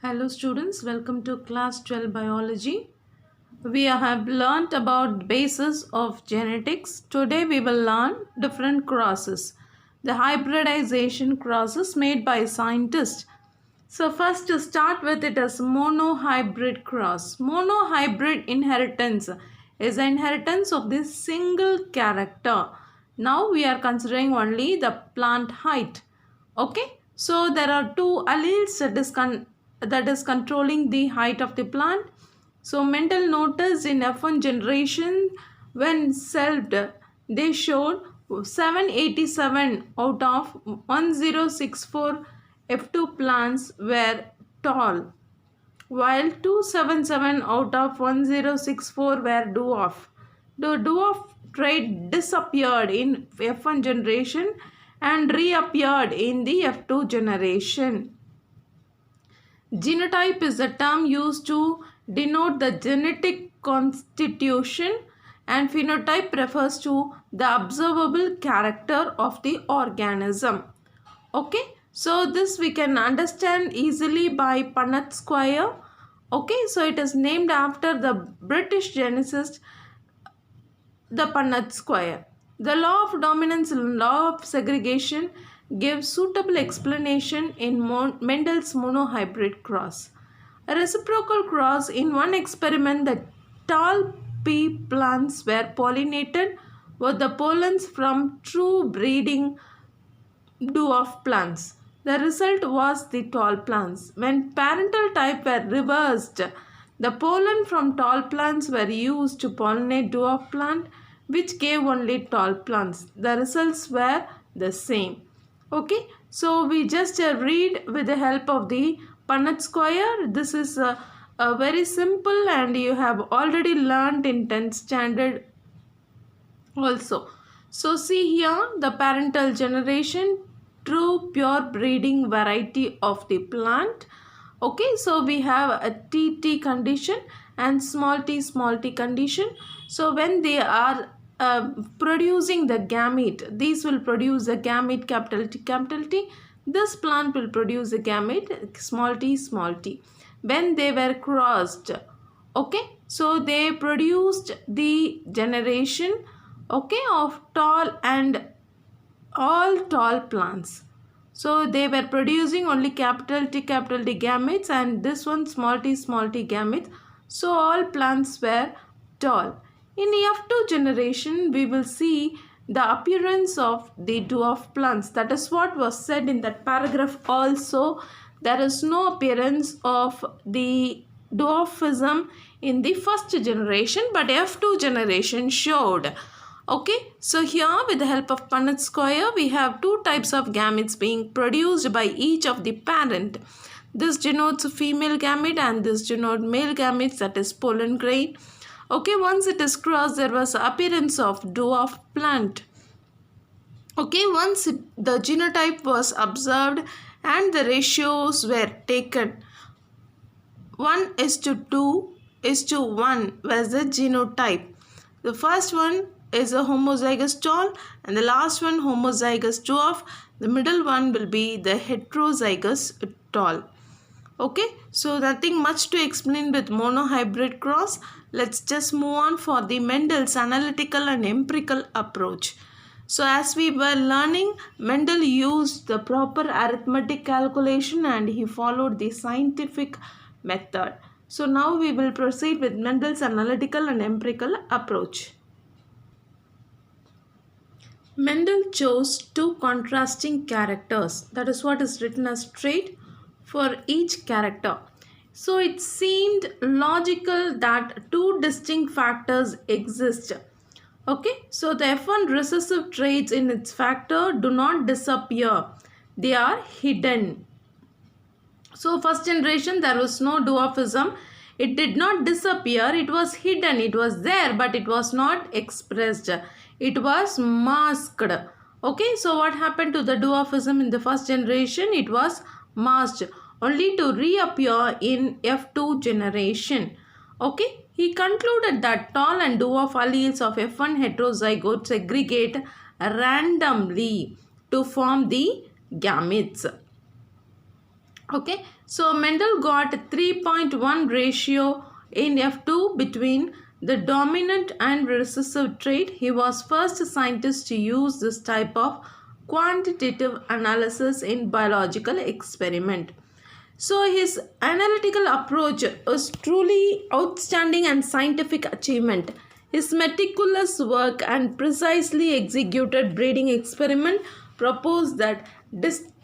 Hello students, welcome to class 12 biology. We have learnt about basis of genetics. Today we will learn different crosses. The hybridization crosses made by scientists. So first to start with it is monohybrid cross. Monohybrid inheritance is the inheritance of this single character. Now we are considering only the plant height. Okay, so there are two alleles that is controlling the height of the plant. So Mendel noticed in F1 generation when selved, they showed 787 out of 1064 F2 plants were tall, while 277 out of 1064 were dwarf. The dwarf trait disappeared in F1 generation and reappeared in the F2 generation. Genotype is the term used to denote the genetic constitution, and phenotype refers to the observable character of the organism. Okay, so this we can understand easily by Punnett square. Okay, so it is named after the British geneticist, the Punnett square. The law of dominance and law of segregation gives suitable explanation in Mendel's monohybrid cross. A reciprocal cross: in one experiment, the tall pea plants were pollinated with the pollens from true breeding dwarf plants. The result was the tall plants. When parental type were reversed, the pollen from tall plants were used to pollinate dwarf plant, which gave only tall plants. The results were the same. Okay, so we just read with the help of the Punnett square. This is a very simple and you have already learned in 10th standard also. So see here the parental generation, true pure breeding variety of the plant. Okay, so we have a TT condition and small t condition. So when they are producing the gamete, these will produce the gamete capital T. This plant will produce a gamete small t. When they were crossed, okay, so they produced the generation, okay, of tall and all tall plants. So they were producing only capital T gametes, and this one small t gametes. So all plants were tall. In F2 generation, we will see the appearance of the dwarf plants. That is what was said in that paragraph also. There is no appearance of the dwarfism in the first generation, but F2 generation showed. Okay, so here with the help of Punnett square, we have two types of gametes being produced by each of the parent. This denotes a female gamete and this denotes male gametes, that is pollen grain. Okay, once it is crossed, there was appearance of dwarf plant. Okay, once the genotype was observed and the ratios were taken, 1:2:1 was the genotype. The first one is a homozygous tall and the last one homozygous dwarf. The middle one will be the heterozygous tall. Okay, so nothing much to explain with monohybrid cross. Let's just move on for the Mendel's analytical and empirical approach. So as we were learning, Mendel used the proper arithmetic calculation and he followed the scientific method. So now we will proceed with Mendel's analytical and empirical approach. Mendel chose two contrasting characters. That is what is written as trait for each character. So it seemed logical that two distinct factors exist. Okay, so the F1 recessive traits in its factor do not disappear. They are hidden. So first generation there was no dwarfism. It did not disappear. It was hidden. It was there but it was not expressed. It was masked. Okay, so what happened to the dwarfism in the first generation? It was masked only to reappear in F2 generation. Okay, he concluded that tall and dwarf alleles of F1 heterozygote segregate randomly to form the gametes. Okay, so Mendel got a 3.1 ratio in F2 between the dominant and recessive trait. He was first scientist to use this type of quantitative analysis in biological experiment. So his analytical approach was truly outstanding and scientific achievement. His meticulous work and precisely executed breeding experiment proposed that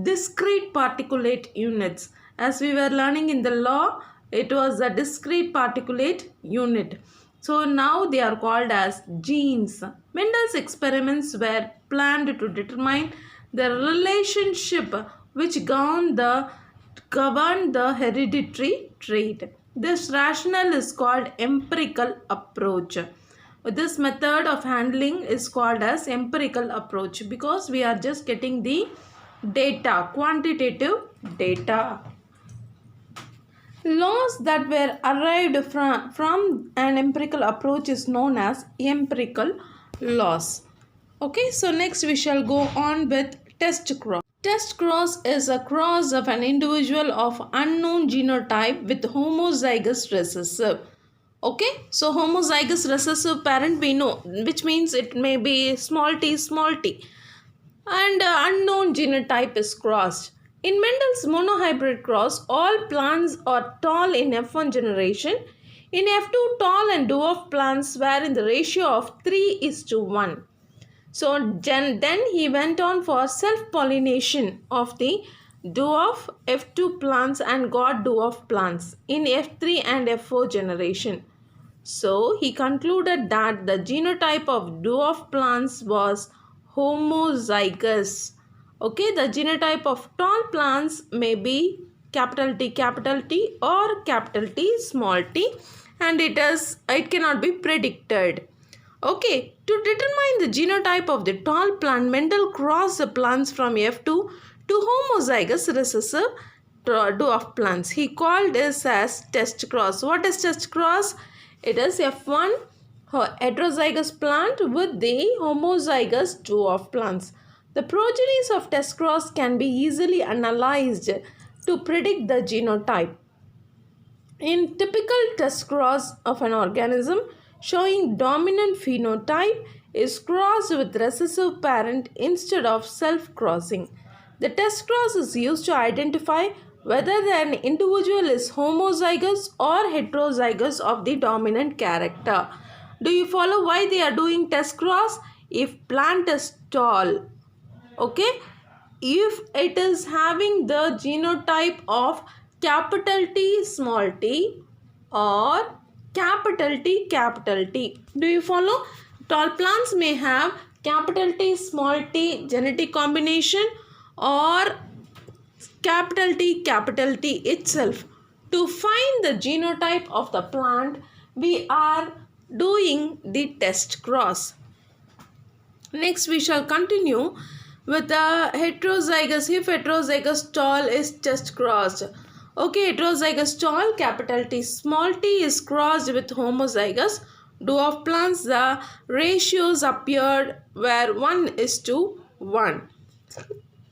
discrete particulate units, as we were learning in the law, it was a discrete particulate unit. So now they are called as genes. Mendel's experiments were planned to determine the relationship which govern the hereditary trait. This rationale is called empirical approach. This method of handling is called as empirical approach because we are just getting the data, quantitative data. Laws that were arrived from an empirical approach is known as empirical laws. Okay, so next we shall go on with Testcross. Testcross is a cross of an individual of unknown genotype with homozygous recessive. Okay, so homozygous recessive parent we know, which means it may be small t, and unknown genotype is crossed. In Mendel's monohybrid cross, all plants are tall in F1 generation. In F2, tall and dwarf plants were in the ratio of 3:1. So then he went on for self-pollination of the dwarf F2 plants and got dwarf plants in F3 and F4 generation. So he concluded that the genotype of dwarf plants was homozygous. Okay, the genotype of tall plants may be capital T or capital T small t, and it cannot be predicted. Okay, to determine the genotype of the tall plant, Mendel crossed the plants from F2 to homozygous recessive dwarf plants. He called this as Testcross. What is Testcross? It is F1 heterozygous plant with the homozygous dwarf plants. The progenies of Testcross can be easily analyzed to predict the genotype. In typical Testcross of an organism showing dominant phenotype is crossed with recessive parent instead of self-crossing. The Testcross is used to identify whether an individual is homozygous or heterozygous of the dominant character. Do you follow why they are doing Testcross? If plant is tall, okay, if it is having the genotype of capital T small t or capital T. Do you follow? Tall plants may have capital T small t genetic combination or capital T itself. To find the genotype of the plant, we are doing the Testcross. Next we shall continue with the heterozygous. If heterozygous tall is Testcrossed. Okay, heterozygous tall capital T small t is crossed with homozygous dwarf plants. The ratios appeared where 1:1.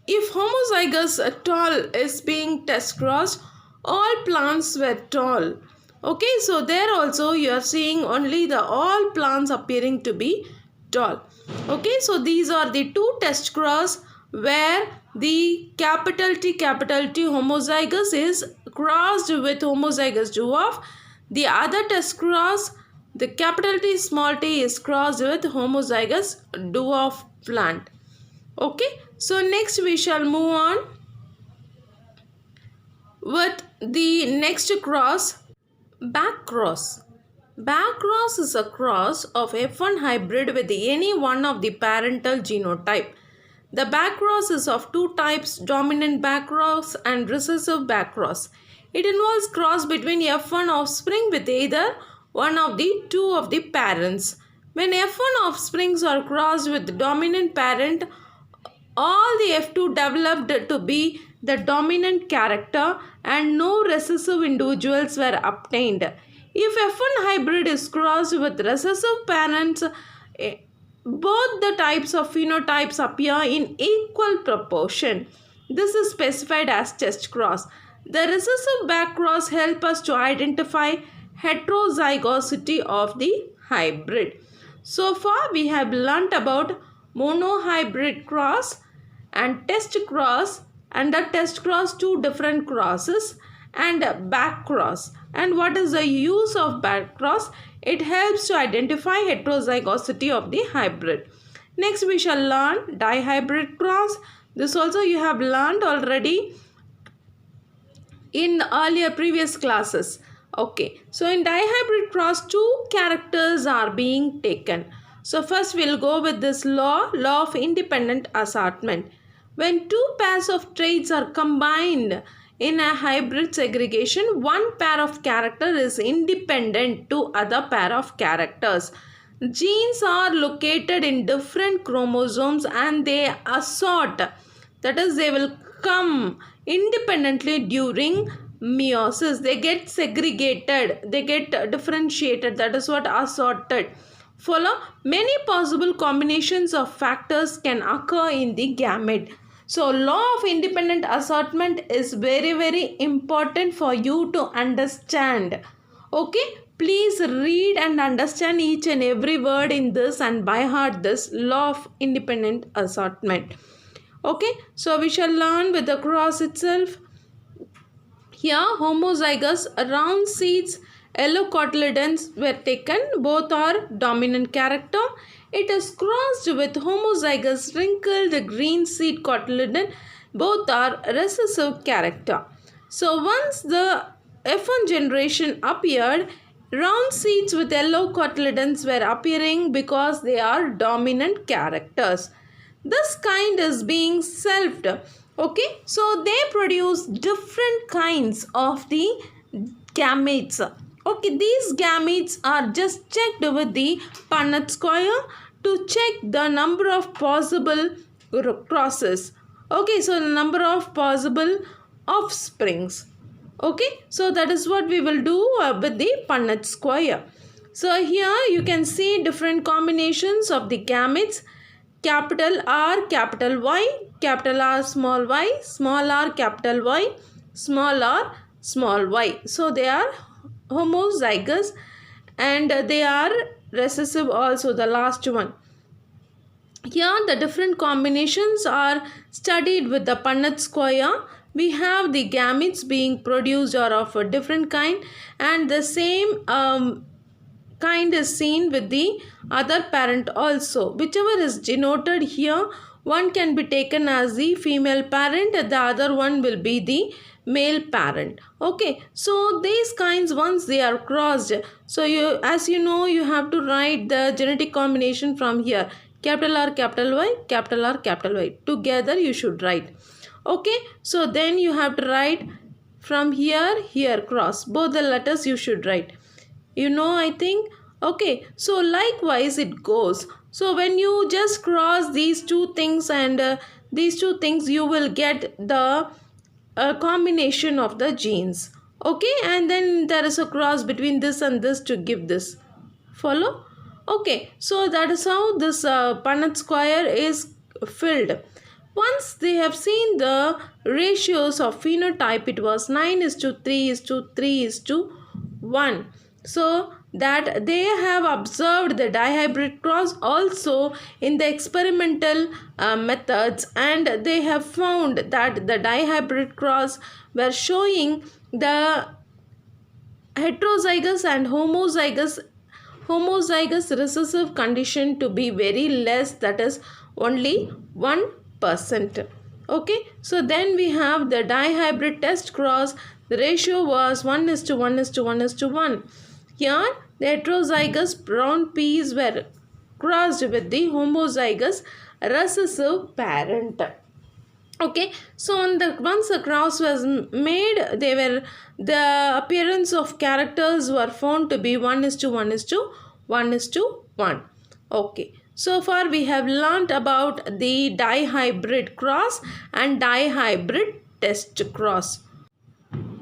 If homozygous tall is being Testcrossed, all plants were tall. Okay, so there also you are seeing only the all plants appearing to be tall. Okay, so these are the two Testcross where the capital T homozygous is crossed with homozygous dwarf. The other Testcross, the capital T small t is crossed with homozygous dwarf plant. Okay, so next we shall move on with the next cross, back cross. Back cross is a cross of F1 hybrid with any one of the parental genotype. The back cross is of two types, dominant back cross and recessive back cross. It involves cross between F1 offspring with either one of the two of the parents. When F1 offsprings are crossed with the dominant parent, all the F2 developed to be the dominant character and no recessive individuals were obtained. If F1 hybrid is crossed with recessive parents, both the types of phenotypes appear in equal proportion. This is specified as Testcross. The recessive back cross help us to identify heterozygosity of the hybrid. So far we have learnt about monohybrid cross and test cross, and the test cross, two different crosses, and back cross. And what is the use of back cross? It helps to identify heterozygosity of the hybrid. Next we shall learn dihybrid cross. This also you have learned already in earlier previous classes. Okay, so in dihybrid cross, two characters are being taken. So first we'll go with this law of independent assortment. When two pairs of traits are combined in a hybrid segregation, one pair of character is independent to other pair of characters. Genes are located in different chromosomes and they assort, that is, they will come independently during meiosis. They get segregated, they get differentiated, that is what assorted. Follow, many possible combinations of factors can occur in the gamete. So law of independent assortment is very important for you to understand. Okay, please read and understand each and every word in this and by heart this law of independent assortment. Okay, so we shall learn with the cross itself. Here homozygous round seeds yellow cotyledons were taken. Both are dominant character. It is crossed with homozygous wrinkled green seed cotyledon. Both are recessive character. So once the F1 generation appeared, round seeds with yellow cotyledons were appearing because they are dominant characters. This kind is being selfed. Okay, so they produce different kinds of the gametes. Okay, these gametes are just checked with the Punnett square to check the number of possible crosses. Okay, so the number of possible offsprings. Okay, so that is what we will do with the Punnett square. So here you can see different combinations of the gametes. Capital R, capital Y, capital R, small y, small r, capital Y, small r, small y. So they are homozygous and they are recessive also, the last one. Here the different combinations are studied with the Punnett square. We have the gametes being produced are of a different kind and the same kind is seen with the other parent also. Whichever is denoted here, one can be taken as the female parent, the other one will be the male parent. Okay, so these kinds, once they are crossed, so you, as you know, you have to write the genetic combination from here. Capital R, capital Y, capital R, capital Y. Together you should write. Okay, so then you have to write from here cross. Both the letters you should write. You know, I think. Okay, so likewise it goes. So when you just cross these two things and these two things, you will get the combination of the genes. Okay, and then there is a cross between this and this to give this. Follow? Okay, so that is how this Punnett square is filled. Once they have seen the ratios of phenotype, it was 9:3:3:1. So that they have observed the dihybrid cross also in the experimental methods, and they have found that the dihybrid cross were showing the heterozygous and homozygous recessive condition to be very less, that is only 1%. Okay, so then we have the dihybrid test cross. The ratio was 1:1:1:1. Here the heterozygous brown peas were crossed with the homozygous recessive parent. Okay, so once a cross was made, the appearance of characters were found to be 1:1:1:1. Okay, so far we have learnt about the dihybrid cross and dihybrid test cross.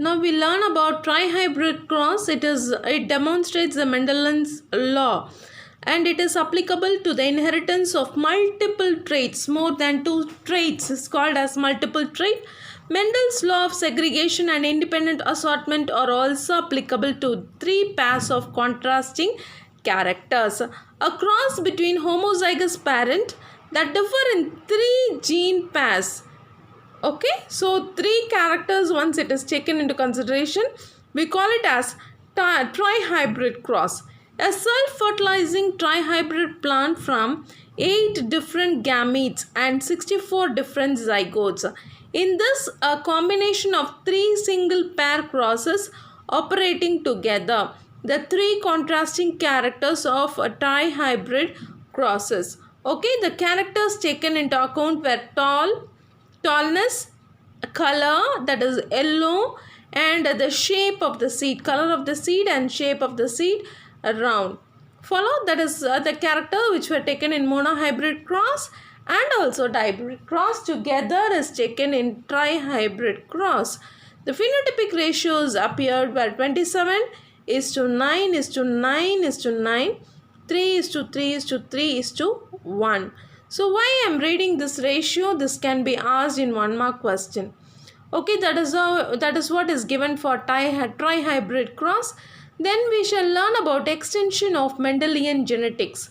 Now we learn about trihybrid cross. It demonstrates the Mendelian's law, and it is applicable to the inheritance of multiple traits. More than two traits is called as multiple trait. Mendel's law of segregation and independent assortment are also applicable to three pairs of contrasting characters. A cross between homozygous parent that differ in three gene pairs. Okay, so three characters, once it is taken into consideration, we call it as trihybrid cross. A self-fertilizing trihybrid plant from 8 different gametes and 64 different zygotes. In this, a combination of 3 single pair crosses operating together. The 3 contrasting characters of a trihybrid crosses. Okay, the characters taken into account were tallness, color, that is yellow, and the shape of the seed, color of the seed and shape of the seed round. Follow, that is the character which were taken in monohybrid cross and also dihybrid cross together is taken in trihybrid cross. The phenotypic ratios appeared were 27:9:9:9:9, 3:3:3:1. So why I am reading this ratio? This can be asked in 1 mark question. Okay, that is what is given for trihybrid cross. Then we shall learn about extension of Mendelian genetics.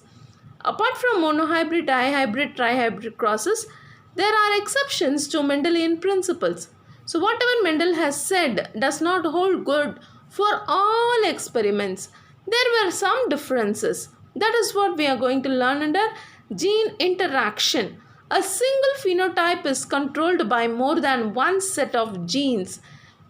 Apart from monohybrid, dihybrid, trihybrid crosses, there are exceptions to Mendelian principles. So whatever Mendel has said does not hold good for all experiments. There were some differences. That is what we are going to learn under gene interaction. A single phenotype is controlled by more than one set of genes.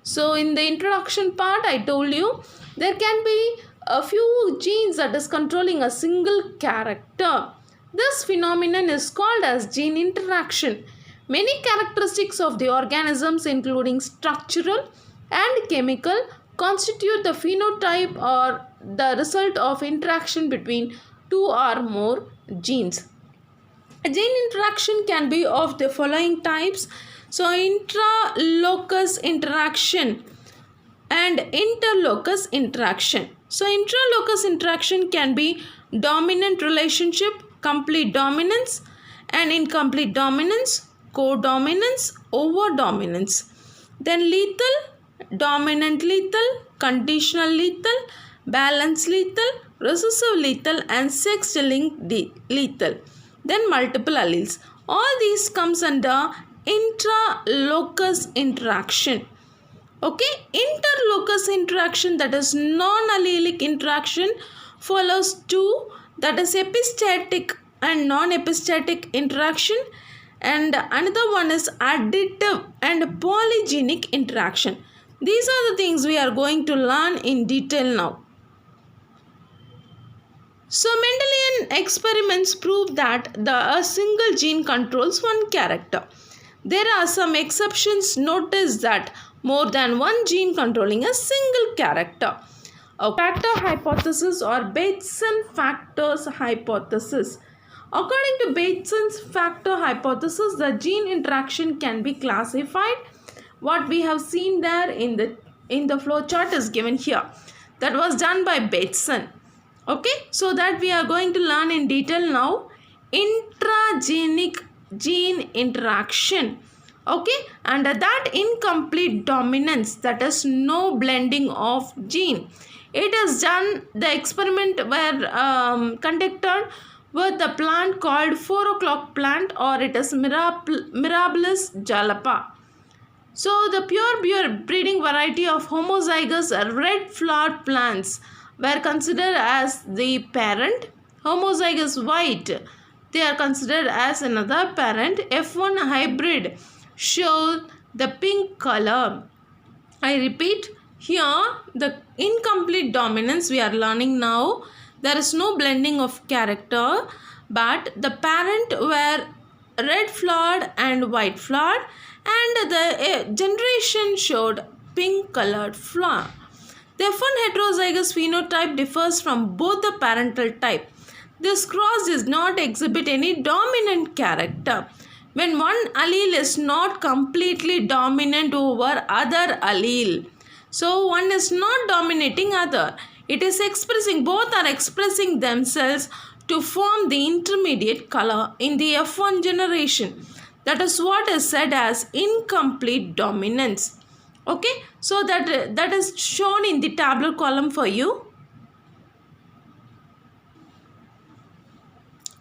So in the introduction part, I told you there can be a few genes that is controlling a single character. This phenomenon is called as gene interaction. Many characteristics of the organisms, including structural and chemical, constitute the phenotype or the result of interaction between two or more genes. A gene interaction can be of the following types. So intralocus interaction and interlocus interaction. So intralocus interaction can be dominant relationship, complete dominance and incomplete dominance, codominance, overdominance. Then lethal, dominant lethal, conditional lethal, balanced lethal, recessive lethal and sex-linked lethal. Then multiple alleles. All these comes under intralocus interaction. Okay, interlocus interaction, that is non-allelic interaction, follows two, that is epistatic and non-epistatic interaction, and another one is additive and polygenic interaction. These are the things we are going to learn in detail now. So Mendelian experiments prove that a single gene controls one character. There are some exceptions. Notice that more than one gene controlling a single character. A factor hypothesis or Bateson factors hypothesis. According to Bateson's factor hypothesis, the gene interaction can be classified. What we have seen there in the flow chart is given here. That was done by Bateson. Okay, so that we are going to learn in detail now. Intragenic gene interaction. Okay, and that incomplete dominance, that is no blending of gene. It is done, the experiment were conducted with the plant called 4 o'clock plant, or it is Mirabilis jalapa. So the pure breeding variety of homozygous red flowered plants were considered as the parent. Homozygous white, they are considered as another parent. F1 hybrid show the pink color. I repeat, here the incomplete dominance we are learning now. There is no blending of character, but the parent were red flowered and white flowered, and the generation showed pink colored flower. The F1 heterozygous phenotype differs from both the parental type. This cross does not exhibit any dominant character. When one allele is not completely dominant over other allele, so one is not dominating other, it is expressing, both are expressing themselves to form the intermediate color in the F1 generation. That is what is said as incomplete dominance. Okay, so that is shown in the tabular column for you.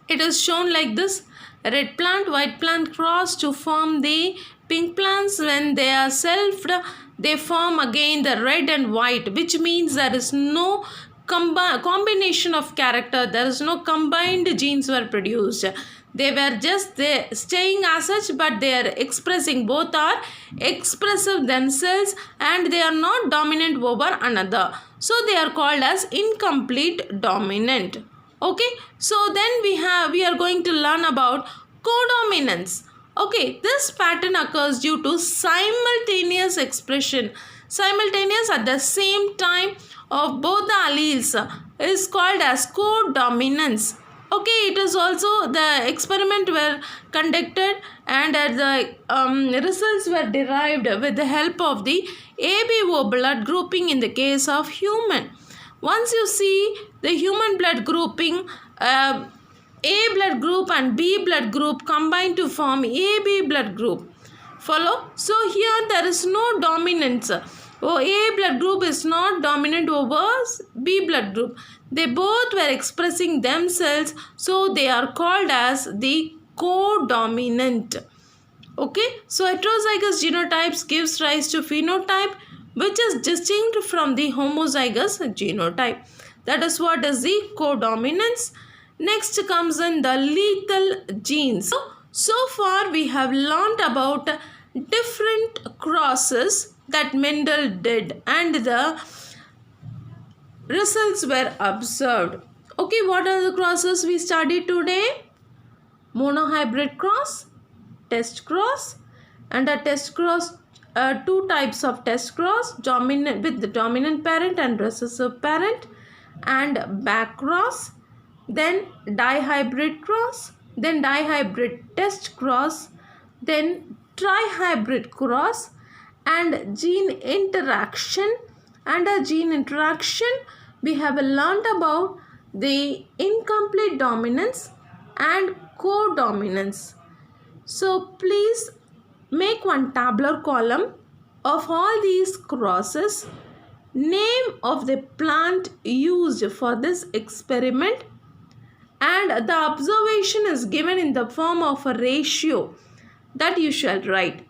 It is shown like this: red plant, white plant cross to form the pink plants. When they are selfed, they form again the red and white, which means there is no combination of character. There is no combined genes were produced. They were just staying as such, but they are expressing. Both are expressive themselves and they are not dominant over another. So they are called as incomplete dominant. Okay, so then we are going to learn about codominance. Okay, this pattern occurs due to simultaneous expression. Simultaneous at the same time of both the alleles is called as codominance. Okay, it is also the experiment were conducted and the results were derived with the help of the ABO blood grouping in the case of human. Once you see the human blood grouping, A blood group and B blood group combine to form AB blood group. Follow? So here there is no dominance. A blood group is not dominant over B blood group. They both were expressing themselves, so they are called as the codominant. Okay, so heterozygous genotypes gives rise to phenotype which is distinct from the homozygous genotype. That is what is the codominance. Next comes in the lethal genes. So far we have learnt about different crosses that Mendel did and the results were observed. Okay, what are the crosses we studied today? Monohybrid cross, Testcross, and a Testcross, two types of Testcross, dominant with the dominant parent and recessive parent, and backcross, then dihybrid cross, then dihybrid Testcross, then trihybrid cross, and gene interaction. Under gene interaction, we have learnt about the incomplete dominance and codominance. So please make one tabular column of all these crosses, name of the plant used for this experiment, and the observation is given in the form of a ratio that you shall write.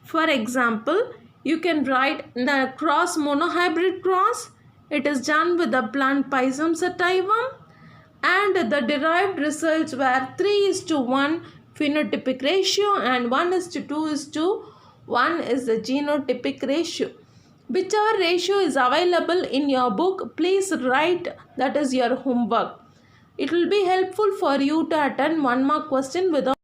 For example, you can write the cross monohybrid cross. It is done with the plant Pisum sativum and the derived results were 3:1 phenotypic ratio and 1:2:1 is the genotypic ratio. Whichever ratio is available in your book, please write. That is your homework. It will be helpful for you to attend 1 mark question without